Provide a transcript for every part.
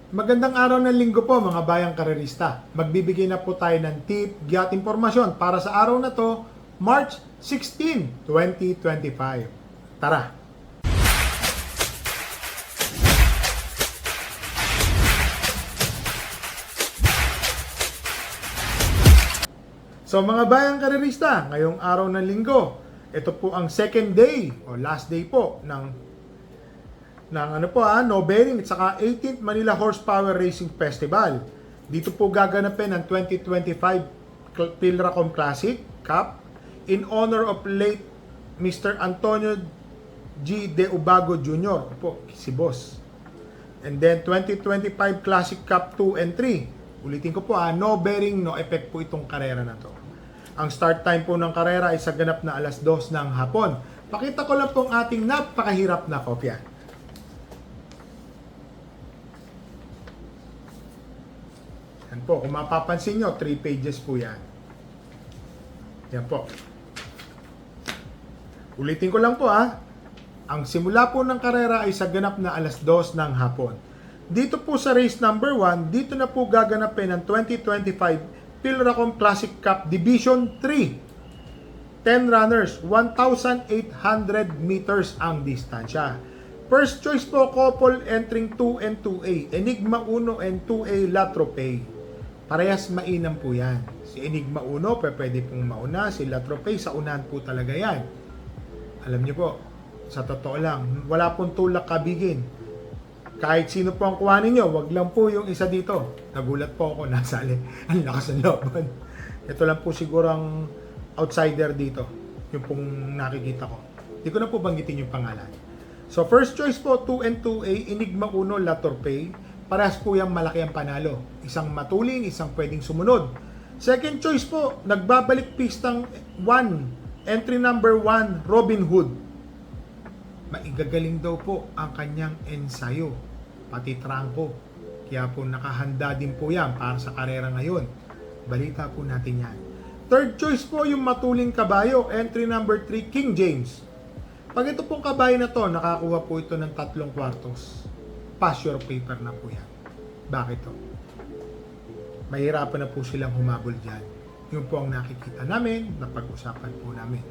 Magandang araw ng linggo po mga bayang karerista. Magbibigay na po tayo ng tip, giat impormasyon para sa araw na to, March 16, 2025. Tara! So mga bayang karerista, ngayong araw ng linggo, ito po ang second day o last day po ng no bearing at saka 18th Manila Horsepower Racing Festival. Dito po gaganapin ang 2025 Pilracom Classic Cup in honor of late Mr. Antonio G. De Ubago Jr. po, si Boss. And then 2025 Classic Cup 2 and 3. Ulitin ko po no bearing, no effect po itong karera na to. Ang start time po ng karera ay sa ganap na alas 2 ng hapon. Pakita ko lang po ang ating napakahirap na kopya. Yan po, kung mapapansin nyo, 3 pages po yan. Yan po. Ulitin ko lang po Ang simula po ng karera ay sa ganap na alas 2 ng hapon. Dito po sa race number 1, dito na po gaganapin ang 2025 Pilracom Classic Cup Division 3. 10 runners, 1,800 meters ang distansya. First choice po, couple entering 2 and 2A. Enigma 1 and 2A La Tropez. Parehas mainam po yan. Si Enigma 1, pwede pong mauna. Si La Tropez, sa unahan po talaga yan. Alam niyo po, sa totoo lang, wala pong tulak kabigin. Kahit sino po ang kuhanin nyo, wag lang po yung isa dito. Nagulat po ako, nasali. Ang lakas ng laban. Ito lang po siguro ang outsider dito. Yung pong nakikita ko. Hindi ko na po banggitin yung pangalan. So first choice po, 2 and 2A, Enigma 1, La Tropez. Parehas po yung malaki ang panalo. Isang matulin, isang pwedeng sumunod. Second choice po, nagbabalik pistang 1, entry number 1, Robin Hood. Maigagaling daw po ang kanyang ensayo, pati trangko. Kaya po nakahanda din po yan para sa karera ngayon. Balita po natin yan. Third choice po yung matuling kabayo, entry number 3, King James. Pag ito pong kabayo na to, nakakuha po ito ng 3 kwartos. Pass your paper na po yan. Bakit to? Mahirapan na po silang humabol dyan. Yun po ang nakikita namin, napag-usapan po namin.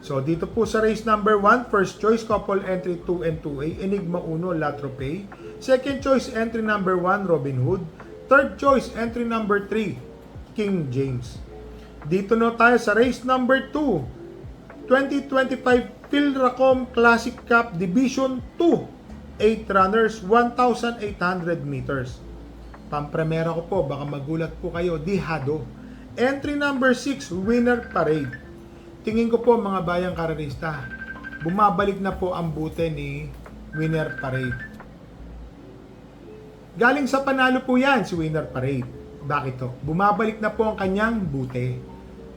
So dito po sa race number 1, first choice couple entry 2 and 2A, Enigma 1, La Tropez. Second choice entry number 1, Robin Hood. Third choice entry number 3, King James. Dito na tayo sa race number 2, 2025 Pilracom Classic Cup Division 2. 8 runners, 1,800 meters. Pampremera ko po, baka magulat po kayo, Dihado. Entry number 6, Winner Parade. Tingin ko po mga bayang karerista, bumabalik na po ang bute ni Winner Parade. Galing sa panalo po yan si Winner Parade. Bakit to? Bumabalik na po ang kanyang bute.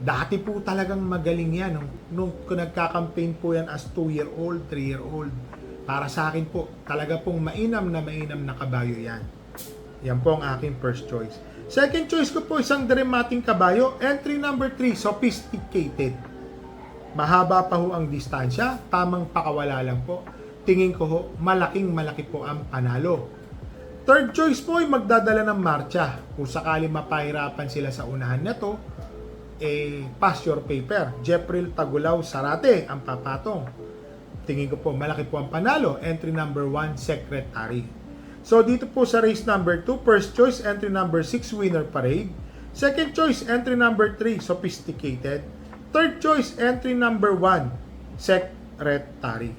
Dati po talagang magaling yan. Nung nagka-campaign po yan as 2-year-old, 3-year-old. Para sa akin po, talaga pong mainam na kabayo yan. Yan po ang aking first choice. Second choice ko po isang dramating kabayo. Entry number 3, Sophisticated. Mahaba pa ho ang distansya, tamang pakawala lang po. Tingin ko ho, malaki po ang panalo. Third choice po ay magdadala ng marcha. Kung sakali mapahirapan sila sa unahan na to, pass your paper. Jepril Tagulaw Sarate ang papatong. Tingin ko po, malaki po ang panalo. Entry number 1, Secretary. So, dito po sa race number 2, first choice, entry number 6, Winner Parade. Second choice, entry number 3, Sophisticated. Third choice, entry number 1, Secretary.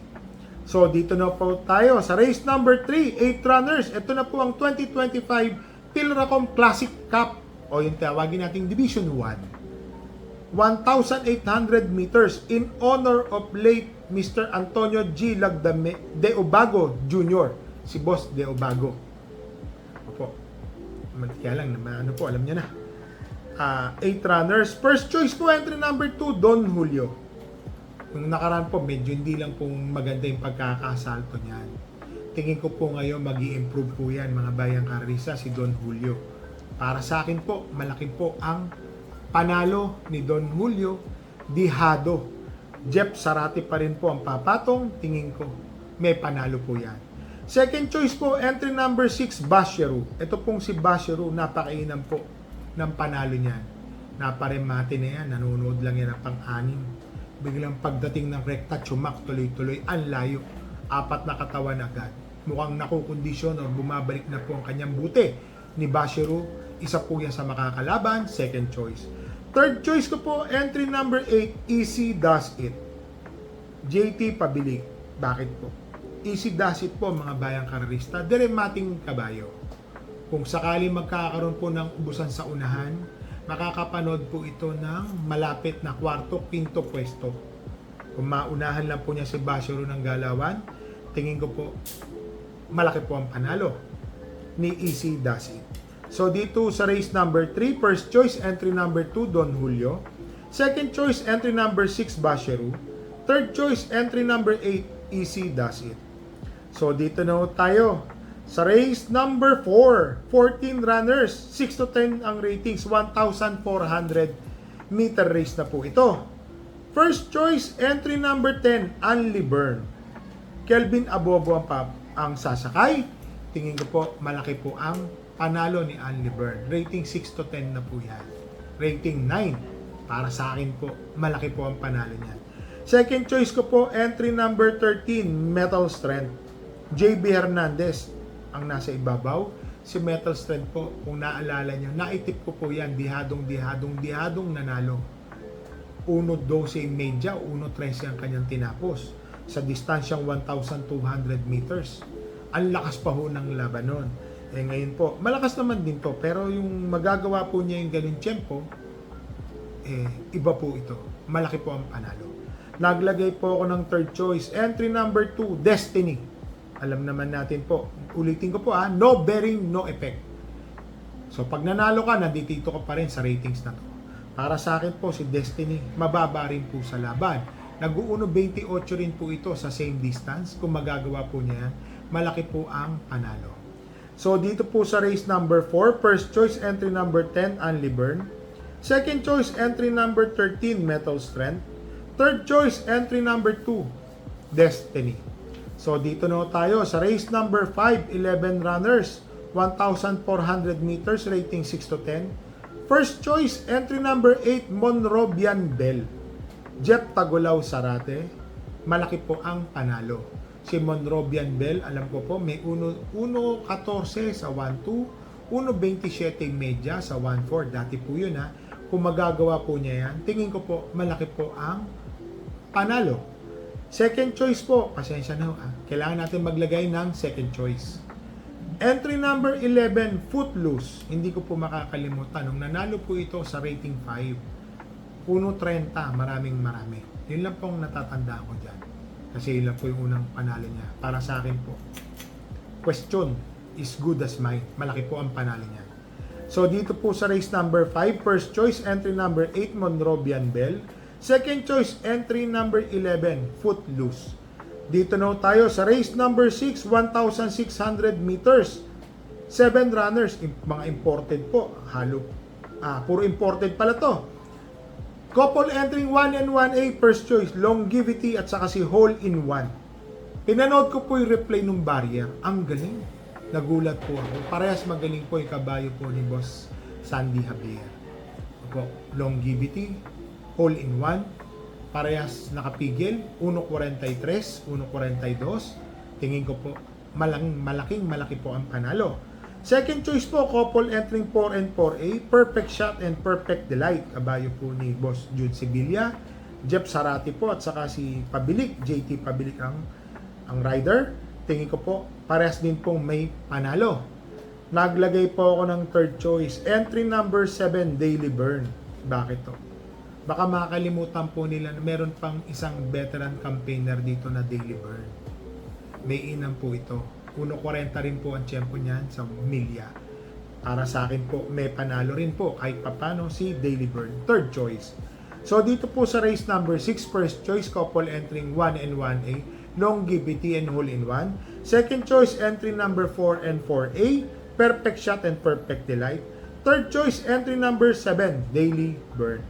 So, dito na po tayo sa race number 3, 8 runners. Ito na po ang 2025 Pilracom Classic Cup o yung tawagin nating Division 1. 1,800 meters in honor of late Mr. Antonio G. De Ubago Jr. Si Boss De Ubago. Opo. Kaya lang, alam niya na. 8 runners. First choice po, entry number 2, Don Julio. Yung nakaraan po, medyo hindi lang pong maganda yung pagkakasalto niyan. Tingin ko po ngayon mag-i-improve po yan, mga bayang karisa, si Don Julio. Para sa akin po, malaki po ang panalo ni Don Julio. Dihado. Jeff Sarate pa rin po ang papatong, tingin ko may panalo po yan. Second choice po, entry number 6, Basheru. Ito pong si Basheru, napakainam po ng panalo niyan. Naparemate na yan, nanonood lang yan ng pang-anim. Biglang pagdating ng rekta, chumak tuloy-tuloy, ang layo. 4 na katawan agad. Mukhang nakukondisyon o bumabalik na po ang kanyang buti ni Basheru. Isa po yan sa makakalaban, second choice. Third choice ko po, entry number 8, Easy Does It. JT Pabilik. Bakit po? Easy Does It po mga bayang karerista, diremating kabayo. Kung sakali magkakaroon po ng ubusan sa unahan, makakapanood po ito ng malapit na kwarto, quinto pwesto. Kung maunahan lang po niya si Basheru ng galawan, tingin ko po malaki po ang panalo ni Easy Does It. So dito sa race number 3, first choice entry number 2, Don Julio. Second choice entry number 6, Basheru. Third choice entry number 8, Easy Does It. So dito na tayo sa race number 4, 14 runners, 6 to 10 ang ratings, 1,400 meter race na po ito. First choice entry number 10, Anli Byrne. Kelvin Abobo ang sasakay. Tingin ko po malaki po ang panalo ni Anli Byrne. Rating 6 to 10 na po yan. Rating 9. Para sa akin po, malaki po ang panalo niyan. Second choice ko po, entry number 13, Metal Strength. JB Hernandez ang nasa ibabaw. Si Metal Strength po, kung naalala nyo, naitip ko po yan, dihadong nanalo. 1.12 media, 1.13 ang kanyang tinapos sa distansyang 1,200 meters. Ang lakas pa ho ng laban nun. Eh ngayon po, malakas naman din to, pero yung magagawa po niya yung ganun tempo, iba po ito. Malaki po ang panalo. Naglagay po ako ng third choice. Entry number 2, Destiny. Alam naman natin po. Ulitin ko po no bearing, no effect. So pag nanalo ka, nandito ka pa rin sa ratings na to. Para sa akin po si Destiny, mababa rin po sa laban. Nag-uuno 28 rin po ito sa same distance. Kung magagawa po niya yan, malaki po ang panalo. So dito po sa race number 4, first choice entry number 10, Anli Byrne. Second choice entry number 13, Metal Strength. Third choice entry number 2, Destiny. So dito na tayo sa race number 5, 11 runners, 1,400 meters, rating 6 to 10. First choice entry number 8, Monrobian Bell. Jeff Tagulaw Sarate, malaki po ang panalo. Si Monrobian Bell, alam ko po, may 1.14 sa 1.2, 1.27 media sa 1.4. Dati po yun Kung magagawa po niya yan, tingin ko po, malaki po ang panalo. Second choice po, pasensya na kailangan natin maglagay ng second choice. Entry number 11, Footloose. Hindi ko po makakalimutan. Nung nanalo po ito sa rating 5, 1.30, marami. Yun lang pong natatanda ko dyan. Kasi yun lang po yung unang panalo niya. Para sa akin po, question is good as mine. Malaki po ang panalo niya. So dito po sa race number 5, first choice, entry number 8, Monrobian Bell. Second choice, entry number 11, Footloose. Dito na tayo sa race number 6, 1,600 meters. 7 runners, mga imported po. Puro imported pala to. Couple entering 1 and 1A, first choice, Longevity at saka si Hole in One. Pinanood ko po yung replay ng barrier. Ang galing. Nagulat po ako. Parehas magaling po yung kabayo po ni Boss Sandy Javier. Longevity, Hole in One, parehas nakapigil, 1.43, 1.42. Tingin ko po, malaki po ang panalo. Second choice po, couple entering 4 and 4A, Perfect Shot and Perfect Delight. Kabayo po ni Boss Jude Sevilla, Jeff Sarati po, at saka si Pabilik, JT Pabilik ang rider. Tingin ko po, parehas din pong may panalo. Naglagay po ako ng third choice, entry number 7, Daily Byrne. Bakit to? Baka makakalimutan po nila na meron pang isang veteran campaigner dito na Daily Byrne. May inam po ito. 1.40 rin po ang tiyempo niyan sa milya. Para sa akin po, may panalo rin po kahit papano si Daily Byrne. Third choice. So dito po sa race number 6, first choice, couple entering 1 and 1A, Longevity and Hole in One. Second choice, entry number 4 and 4A, Perfect Shot and Perfect Delight. Third choice, entry number 7, Daily Byrne.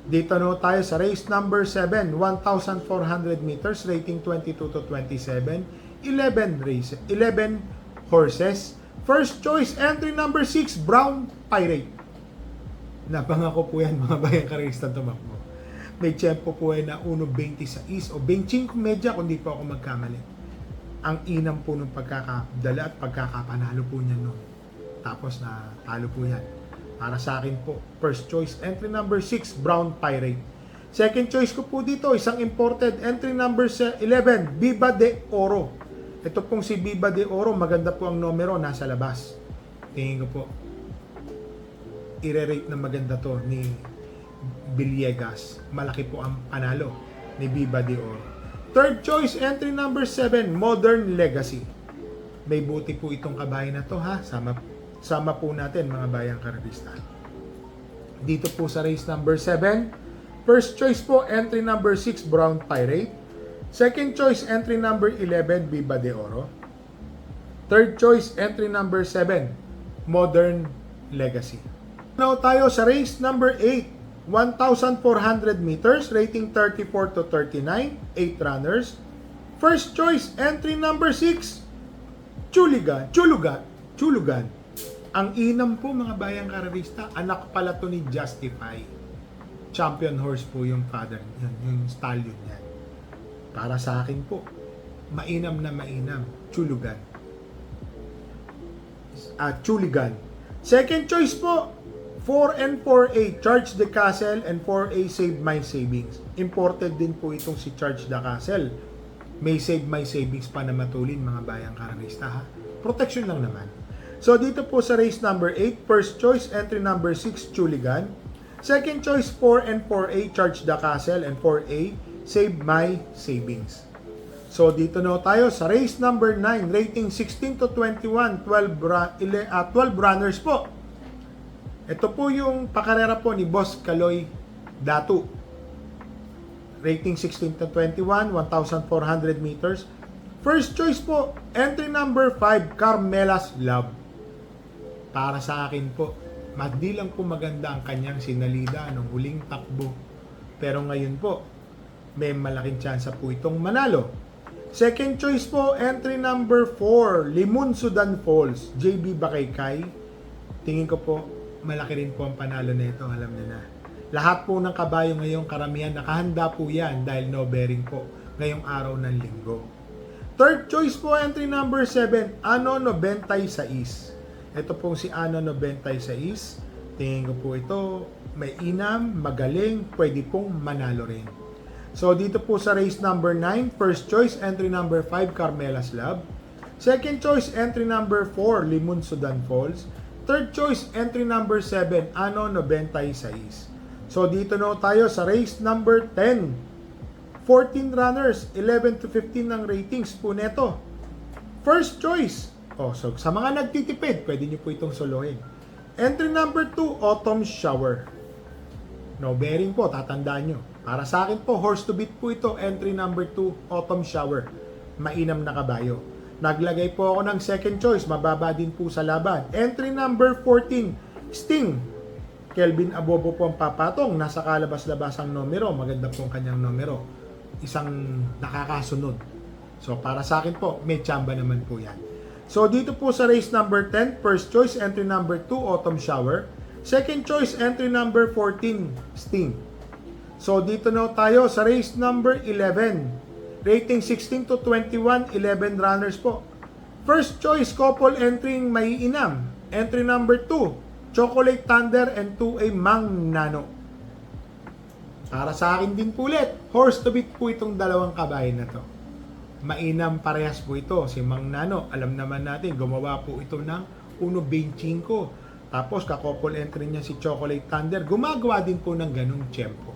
Dito na tayo sa race number 7, 1,400 meters, rating 22 to 27. 11 horses. First choice, entry number 6, Brown Pirate. Napangako po yan mga bayang karista tumakbo. May tiyempo po yan na 1.26 o 25 medya kung di po ako magkamali. Ang inam po ng pagkakadala at pagkakapanalo po niya noon. Tapos na talo po yan. Para sa akin po, first choice, entry number 6, Brown Pirate. Second choice ko po dito, isang imported, entry number 11, Viva de Oro. Ito pong si Viva de Oro, maganda po ang numero, nasa labas. Tingin ko po, i-rate na maganda to ni Villegas. Malaki po ang panalo ni Viva de Oro. Third choice, entry number 7, Modern Legacy. May buti po itong kabayo na to ha. Sama po natin mga bayang karabista. Dito po sa race number 7, first choice po, entry number 6, Brown Pirate. Second choice, entry number 11, Viva de Oro. Third choice, entry number 7, Modern Legacy. Now tayo sa race number 8, 1,400 meters, rating 34 to 39, 8 runners. First choice, entry number 6, Chulugan. Ang inam po mga bayang kararista, anak pala to ni Justify. Champion horse po yung father, yung stallion niya. Para sa akin po, mainam na mainam, Chulugan. Chuligan. Second choice po, 4 and 4A, Charge the Castle, and 4A, Save My Savings. Imported din po itong si Charge the Castle. May Save My Savings pa na matulin mga bayang kararista ha. Protection lang naman. So dito po sa race number 8, first choice, entry number 6, Chuligan. Second choice, 4 and 4A, Charge the Castle, and 4A, Save My Savings. So dito na tayo sa race number 9, rating 16 to 21, 12 runners po. Ito po yung pakarera po ni Boss Kaloy Datu. Rating 16 to 21, 1,400 meters. First choice po, entry number 5, Carmela's Love. Para sa akin po, di lang po maganda ang kanyang sinalida nung huling takbo. Pero ngayon po, may malaking tsansa po itong manalo. Second choice po, entry number 4, Limon Sudan Falls, JB Bakaykay. Tingin ko po, malaki rin po ang panalo na ito, alam niyo na. Lahat po ng kabayo ngayong karamihan, nakahanda po yan dahil no bearing po ngayong araw ng linggo. Third choice po, entry number 7, Ano 96. Ito pong si Ano 96. Tingin ko po ito, may inam, magaling, pwede pong manalo rin. So dito po sa race number 9, first choice, entry number 5, Carmela's Love. Second choice, entry number 4, Limon Sudan Falls. Third choice, entry number 7, Ano 96. So dito na tayo sa race number 10. 14 runners, 11 to 15 ang ratings po neto. First choice. So sa mga nagtitipid, pwede nyo po itong solohin. Entry number 2, Autumn Shower. No bearing po, tatandaan nyo. Para sa akin po, horse to beat po ito, entry number 2, Autumn Shower. Mainam na kabayo. Naglagay po ako ng second choice, mababa din po sa laban. Entry number 14, Sting. Kelvin Abobo po ang papatong, nasa kalabas-labas ang numero, maganda po ang kanyang numero. Isang nakakasunod. So para sa akin po, may tsamba naman po yan. So dito po sa race number 10, first choice, entry number 2, Autumn Shower. Second choice, entry number 14, Sting. So dito na tayo sa race number 11. Rating 16 to 21, 11 runners po. First choice, couple entering may inam. Entry number 2, Chocolate Thunder, and 2A Mang Nano. Para sa akin din po ulit, horse to beat po itong dalawang kabayo na to. Mainam parehas po ito. Si Mang Nano, alam naman natin, gumawa po ito ng 1.25. Tapos ka-couple entry niya si Chocolate Thunder, gumagawa din po ng ganung tempo.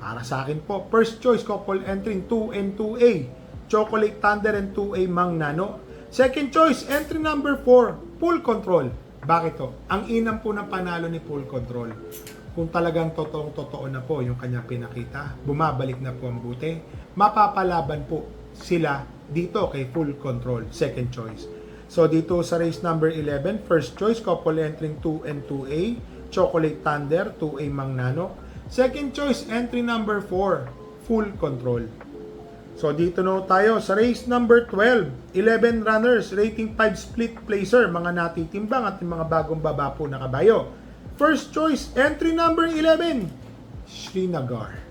Para sa akin po, first choice, couple entry 2 and 2A, Chocolate Thunder, and 2A Mang Nano. Second choice, entry number 4, Full Control. Bakit to? Ang inam po ng panalo ni Full Control. Kung talagang totoong-totoo na po yung kanyang pinakita, bumabalik na po ang buti, mapapalaban po sila dito kay Full Control, second choice. So dito sa race number 11, first choice, couple entering 2 and 2A, Chocolate Thunder, 2A Mang Nano. Second choice, entry number 4, Full Control. So dito na tayo sa race number 12. 11 runners, rating 5 split placer, mga natitimbang at mga bagong baba po na kabayo. First choice, entry number 11, Srinagar.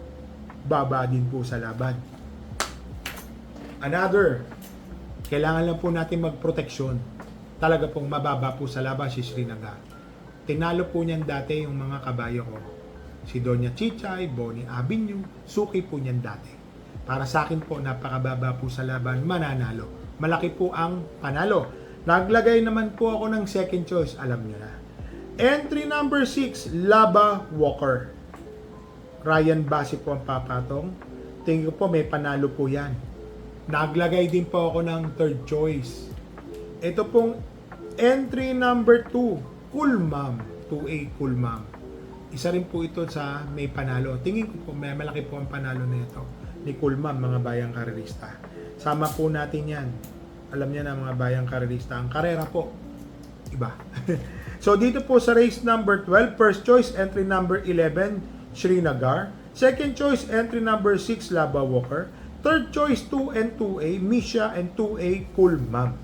Baba din po sa laban. Another, kailangan lang po natin magproteksyon. Talaga pong mababa po sa laban si Srinagar. Tinalo po niyan dati yung mga kabayo ko. Si Doña Chichay, Bonnie Avenue, suki po niyan dati. Para sa akin po, napakababa po sa laban, mananalo. Malaki po ang panalo. Naglagay naman po ako ng second choice, alam niyo na. Entry number 6, Laba Walker. Ryan Basi po ang papatong. Tingin ko po may panalo po yan. Naglagay din po ako ng third choice. Ito pong entry number 2, Cool Mom. 2A Cool Mom. Isa rin po ito sa may panalo. Tingin ko po may malaki po ang panalo na ito ni Cool Mom, mga bayang karerista. Sama po natin yan. Alam niya na mga bayang karerista. Ang karera po, iba. So dito po sa race number 12, first choice, entry number 11, Srinagar. Second choice, entry number 6, Laba Walker. Third choice, 2 and 2A, Misha and 2A, Cool Mom.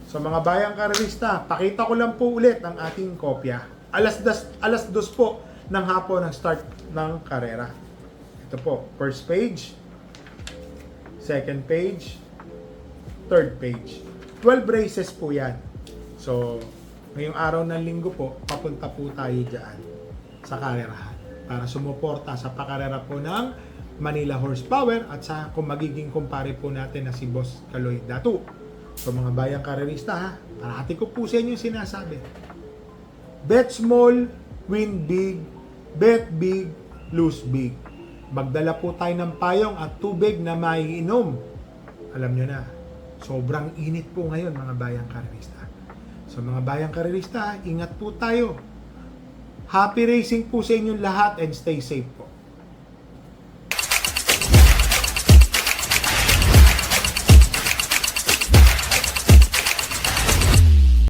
So mga bayang karerista, pakita ko lang po ulit ang ating kopya. Alas 2 po ng hapon ang start ng karera. Ito po, first page, second page, third page. 12 races po yan. So, ngayong araw ng linggo po, papunta po tayo dyan sa karerahan para sumuporta sa pakarera po ng Manila Horsepower at sa kung magiging kumpare po natin na si Boss Kaloy Datu. So mga bayang karerista ha, parati ko po sa inyo sinasabi. Bet small, win big, bet big, lose big. Magdala po tayo ng payong at tubig na maiinom. Alam nyo na, sobrang init po ngayon mga bayang karerista. So mga bayang karerista, ingat po tayo. Happy racing po sa inyong lahat and stay safe po.